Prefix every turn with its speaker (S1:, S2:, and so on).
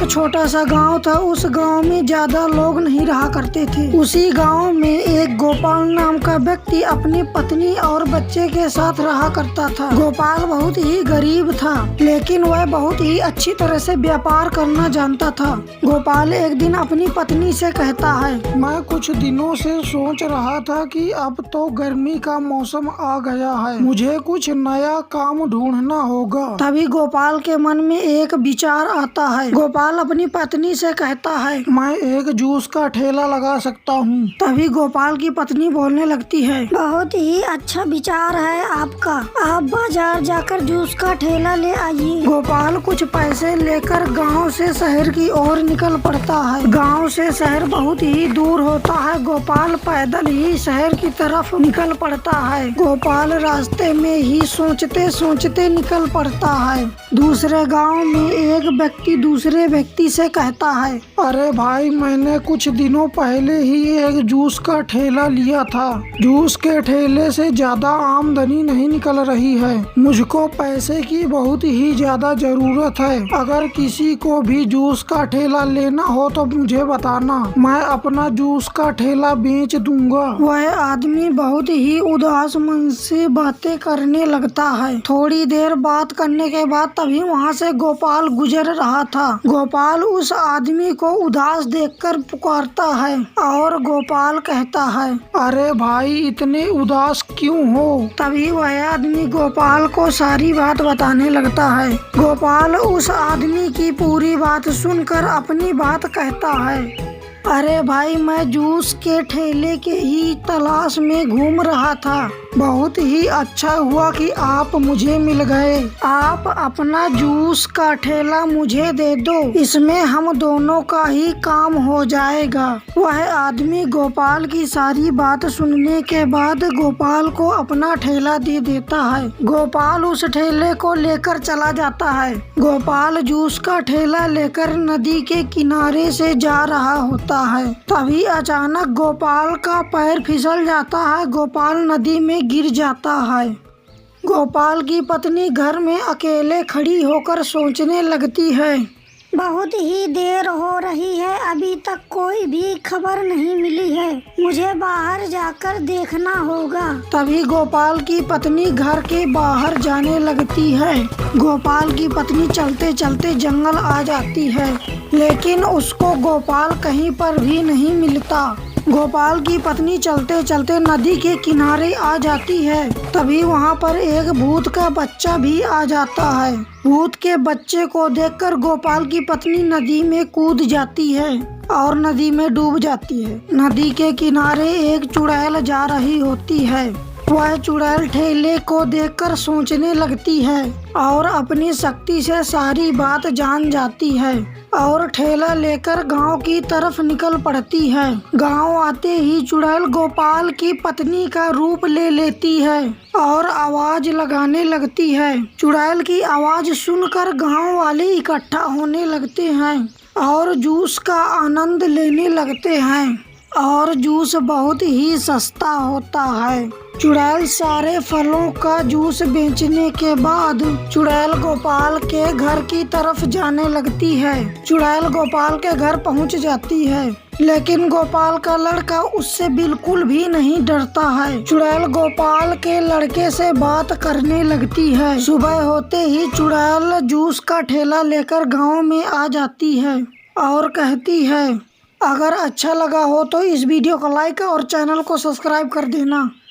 S1: एक छोटा सा गांव था। उस गांव में ज्यादा लोग नहीं रहा करते थे। उसी गांव में एक गोपाल नाम का व्यक्ति अपनी पत्नी और बच्चे के साथ रहा करता था। गोपाल बहुत ही गरीब था, लेकिन वह बहुत ही अच्छी तरह से व्यापार करना जानता था। गोपाल एक दिन अपनी पत्नी से कहता है, मैं कुछ दिनों से सोच रहा था कि अब तो गर्मी का मौसम आ गया है, मुझे कुछ नया काम ढूंढना होगा। तभी गोपाल के मन में एक विचार आता है। गोपाल अपनी पत्नी से कहता है, मैं एक जूस का ठेला लगा सकता हूँ। तभी गोपाल की पत्नी बोलने लगती है,
S2: बहुत ही अच्छा विचार है आपका। आप बाजार जाकर जूस का ठेला ले आइए।
S1: गोपाल कुछ पैसे लेकर गांव से शहर की ओर निकल पड़ता है। गांव से शहर बहुत ही दूर होता है। गोपाल पैदल ही शहर की तरफ निकल पड़ता है। गोपाल रास्ते में ही सोचते सोचते निकल पड़ता है। दूसरे गांव में एक व्यक्ति दूसरे व्यक्ति से कहता है, अरे भाई, मैंने कुछ दिनों पहले ही एक जूस का ठेला लिया था। जूस के ठेले से ज्यादा आमदनी नहीं निकल रही है। मुझको पैसे की बहुत ही ज्यादा जरूरत है। अगर किसी को भी जूस का ठेला लेना हो तो मुझे बताना, मैं अपना जूस का ठेला बेच दूंगा। वह आदमी बहुत ही उदास मन से बातें करने लगता है। थोड़ी देर बात करने के बाद तभी वहाँ से गोपाल गुजर रहा था। गोपाल उस आदमी को उदास देखकर पुकारता है और गोपाल कहता है, अरे भाई, इतने उदास क्यों हो? तभी वह आदमी गोपाल को सारी बात बताने लगता है। गोपाल उस आदमी की पूरी बात सुनकर अपनी बात कहता है, अरे भाई, मैं जूस के ठेले के ही तलाश में घूम रहा था। बहुत ही अच्छा हुआ कि आप मुझे मिल गए। आप अपना जूस का ठेला मुझे दे दो, इसमें हम दोनों का ही काम हो जाएगा। वह आदमी गोपाल की सारी बात सुनने के बाद गोपाल को अपना ठेला दे देता है। गोपाल उस ठेले को लेकर चला जाता है। गोपाल जूस का ठेला लेकर नदी के किनारे से जा रहा होता है। तभी अचानक गोपाल का पैर फिसल जाता है। गोपाल नदी में गिर जाता है। गोपाल की पत्नी घर में अकेले खड़ी होकर सोचने लगती है,
S2: बहुत ही देर हो रही है, अभी तक कोई भी खबर नहीं मिली है। मुझे बाहर जाकर देखना होगा।
S1: तभी गोपाल की पत्नी घर के बाहर जाने लगती है। गोपाल की पत्नी चलते चलते जंगल आ जाती है, लेकिन उसको गोपाल कहीं पर भी नहीं मिलता। गोपाल की पत्नी चलते चलते नदी के किनारे आ जाती है। तभी वहाँ पर एक भूत का बच्चा भी आ जाता है। भूत के बच्चे को देखकर गोपाल की पत्नी नदी में कूद जाती है और नदी में डूब जाती है। नदी के किनारे एक चुड़ैल जा रही होती है। वह चुड़ैल ठेले को देखकर सोचने लगती है और अपनी शक्ति से सारी बात जान जाती है और ठेला लेकर गांव की तरफ निकल पड़ती है। गांव आते ही चुड़ैल गोपाल की पत्नी का रूप ले लेती है और आवाज लगाने लगती है। चुड़ैल की आवाज सुनकर गांव वाले इकट्ठा होने लगते हैं और जूस का आनंद लेने लगते हैं और जूस बहुत ही सस्ता होता है। चुड़ैल सारे फलों का जूस बेचने के बाद चुड़ैल गोपाल के घर की तरफ जाने लगती है। चुड़ैल गोपाल के घर पहुंच जाती है, लेकिन गोपाल का लड़का उससे बिल्कुल भी नहीं डरता है। चुड़ैल गोपाल के लड़के से बात करने लगती है। सुबह होते ही चुड़ैल जूस का ठेला लेकर गाँव में आ जाती है और कहती है, अगर अच्छा लगा हो तो इस वीडियो को लाइक और चैनल को सब्सक्राइब कर देना।